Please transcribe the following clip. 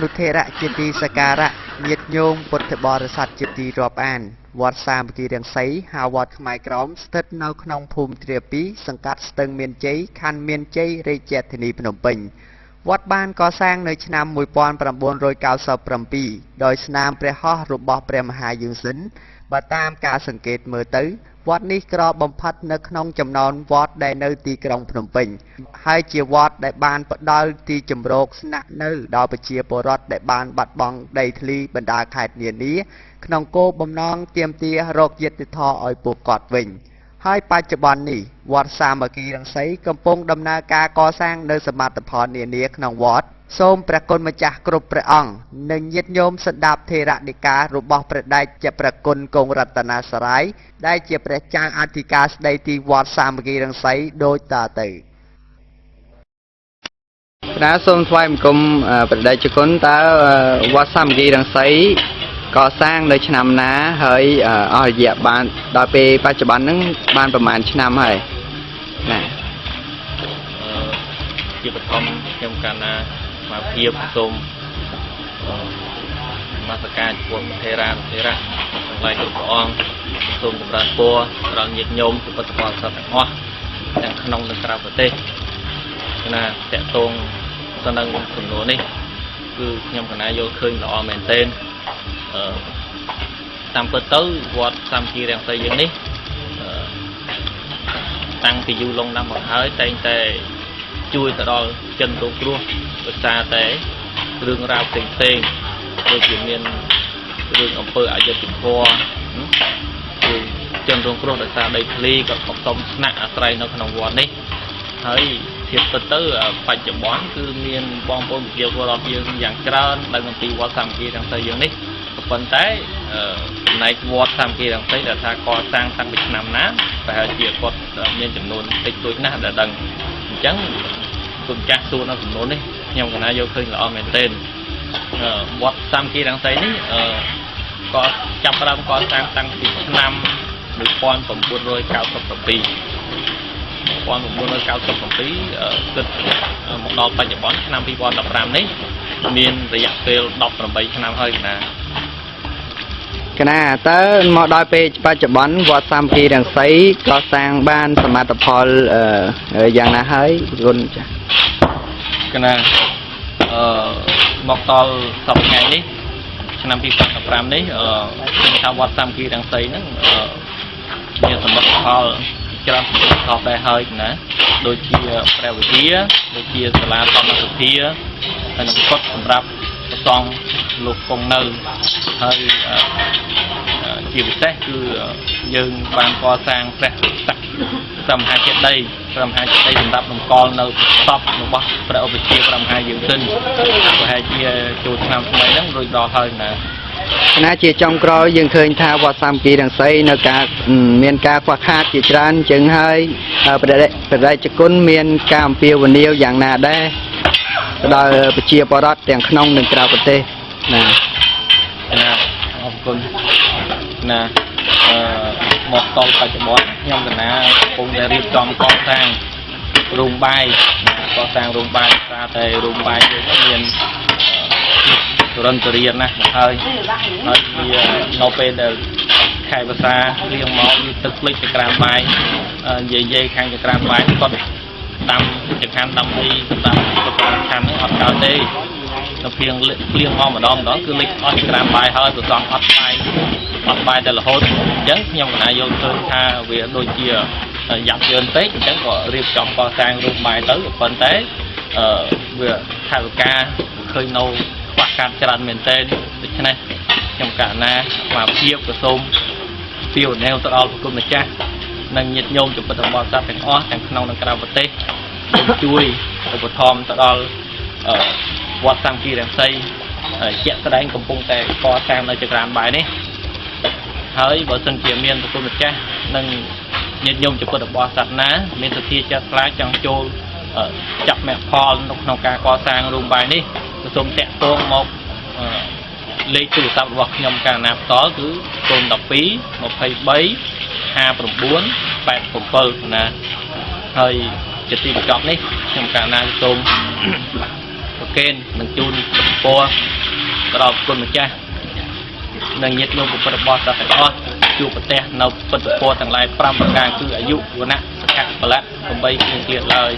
នុថេរៈជាទីសក្ការៈញាតិញោមពុទ្ធបរិស័ទជាទីរាប់អានវត្តសាមគ្គីរាំងសីហៅវត្តខ្មែរក្រមស្ថិតនៅក្នុងភូមិទ្រា2សង្កាត់ស្ទឹងមានជ័យខណ្ឌមានជ័យរាជធានីភ្នំពេញវត្តបានកសាងនៅឆ្នាំ1997ដោយស្នាមព្រះហស្ថរបស់ព្រះមហាយើងសិនបើតាមការសង្កេតមើលទៅវត្តនេះក្របំផុតនៅក្នុងចំណោមវត្តដែលនៅទីក្រុងភ្នំពេញហើយជាវត្តដែលបានផ្ដល់ទីជម្រកស្នាក់នៅដល់ប្រជាពលរដ្ឋដែលបានបាត់បង់ដីធ្លីបណ្ដាខេត្តនានាក្នុងគោលបំណងទាមទាររកយុត្តិធម៌ឲ្យពួកគាត់វិញហើយបច្ចុប្បន្ននេះវត្តសាមគ្គីរាំងសីកំពុងដំណើរការកសាងនៅសមិទ្ធផលនានាក្នុងវត្តសូមព្រះគុណម្ចាស់គ្រប់ព្រះអង្គនិងញាតិញោមសដាប់ថេរដីការបស់ព្រះដេចជាព្រះគុណគង់រតនាសរាយដែលជាព្រះចៅអធិការស្ដីទីវត្តសាមគ្គីរាំងសីដូចតទៅគណៈសូមថ្វាយបង្គំព្រះដេចគុណតើវត្តសាមគ្គីរាំងសីកសាងនៅឆ្នាំណាហើយអស់រយៈបានដល់ពេលបច្ចុប្បន្នហ្នឹងបានប្រហែលឆ្នាំហើយណាជាបឋមខ្ញុំកាលណាមកភាពសូមនមស្ការចំពោះថេរានុថេរៈទាំងឡាយគ្រប់ព្រះអង្គសូមចម្រើនពរដល់ញាតិញោមពុទ្ធបរិស័ទទាំងអស់ទាំងក្នុងនិងក្រៅប្រទេសណាតកតងទៅនឹងសំណួរនេះគឺខ្ញុំកណាយល់ឃើញល្អមែនទែនតាមពិតទៅវត្តសាមគ្គីរាំងសីយើងនេះតាំងពីយូរលង់ណាស់មកហើយតែងតែជួយទៅដល់ជនរងគ្រោះដោយសារតែរឿងរ៉ាវផ្សេងៗដូចជាមានរឿងអំពើអយុត្តិធម៌គឺជនរងគ្រោះដោយសារដីធ្លីក៏កំពុងស្នាក់អាស្រ័យនៅក្នុងវត្តនេះហើយជាពិតទៅបច្ចុប្បន្នគឺមានបងប្អូនប្រជាពលរដ្ឋយើងយ៉ាងច្រើនដែលអំពីវត្តសាមគ្គីរាំងសីយើងនេះប៉ុន្តែចំណែកវត្តសាមគ្គីរាំងសីដែលថាកសាងតាំងពីឆ្នាំណាប្រហែលជាគាត់មានចំនួនតិចតួចណាស់ដែលដឹងអញ្ចឹងគុំចាស់សួរនៅចំនួននេះខ្ញុំកណាយកឃើញល្អមែនទែនវត្តសាមគ្គីរាំងសីនេះក៏ចាប់ផ្ដើមកសាងតាំងពីឆ្នាំ1997 គិតមកដល់បច្ចុប្បន្នឆ្នាំ2015នេះមានរយៈពេល18ឆ្នាំហើយកណាតើមកដល់ពេលបច្ចុប្បន្នវត្តសាមគ្គីរាំងសីក៏សាងបានសមិទ្ធផលយ៉ាងណាហើយគុណចាស់កណាមកដល់សប្តាហ៍នេះឆ្នាំ2015នេះខ្ញុំថាវត្តសាមគ្គីរាំងសីហ្នឹងមានសមិទ្ធផលច្រើនខុសដែរហើយណាដូចជាព្រះវិហារដូចជាសាលាធម្មសភាហើយនឹងគាត់សម្រាប់ប្រសង់លោកគង់នៅហើយជាពិសេសគឺយើងបានកសាងព្រះសមហាចេតិយសម្រាប់នំកល់នៅសពរបស់ព្រះឧបជាព្រះមហាយើងសិនប្រហែលជាចូលឆ្នាំថ្មីហ្នឹងរួចដល់ហើយណាជាចុងក្រោយយើងឃើញថាវត្តសាមគ្គីរាំងសីនៅការមានការខ្វះខាតជាច្រើនជាងហើយព្រះរាជគុណមានការអំពាវនាវយ៉ាងណាដែរដល់ប្រជាពលរដ្ឋទាំងក្នុងនិងក្រៅប្រទេសណាអរគុណណាមកដល់បច្ចុប្បន្នខ្ញុំកណាកំពុងតែរៀបចំកសាងរោងបាយកសាងរោងបាយថាតែរោងបាយយើងមានរន្តរៀនណាស់មកហើយវានៅពេលដែលខែភាសារៀងមកវាទឹកភ្លេចចក្រានបាយនិយាយខាងចក្រានបាយគាត់ដាំចង្ហាន់ដាំអីសម្រាប់ចក្រានខាងហ្នឹងអត់កើតទេទៅភ្លៀងមកម្ដងគឺលេចអស់ចក្រានបាយហើយប្រសងអត់បាយតែរហូតអញ្ចឹងខ្ញុំកណាយល់ឃើញថាវាដូចជាយ៉ាប់យឺនពេកអញ្ចឹងក៏រៀបចំកសាងរូបបាយទៅប៉ុន្តែវាថវិកាឃើញនៅខ្វះខាតច្រើនមែនទែនដូច្នេះខ្ញុំកណាមកភាពក៏សូមពីវនាវទៅដល់ព្រះគុណម្ចាស់និងញាតិញោមចំពោះបរិស័ទទាំងអស់ទាំងក្នុងនិងក្រៅប្រទេសជួយឧបត្ថម្ភទៅដល់វត្តសាមគ្គីរាំងសីជាក់ស្ដែងកំពុងតែកសាងនៅចក្រានបាយនេះហើយបើសិនជាមានព្រះគុណម្ចាស់និងញាតិញោមចំពោះបរិស័ទណាមានសទ្ធាជ្រះថ្លាចង់ចូលចាប់មគ្គផលនៅក្នុងការកសាងរោងបាយនេះសូមតាក់ទងមកលេខទូរស័ព្ទរបស់ខ្ញុំកាលណាផ្ទាល់គឺ012 23 59 87ណាហើយជាទីបញ្ចប់នេះខ្ញុំកាលណាសូមប្រ កេននឹងជូនពរក្រอบគុណម្ចាស់នឹងញាតិញោមពុទ្ធបរិស័ទទាំងអស់ជួបប្រទេសនៅពុទ្ធពរទាំងឡាយ5ប្រការគឺអាយុវណ្ណៈសុខៈបលៈ8គ្លៀងគ្លៀតឡើយ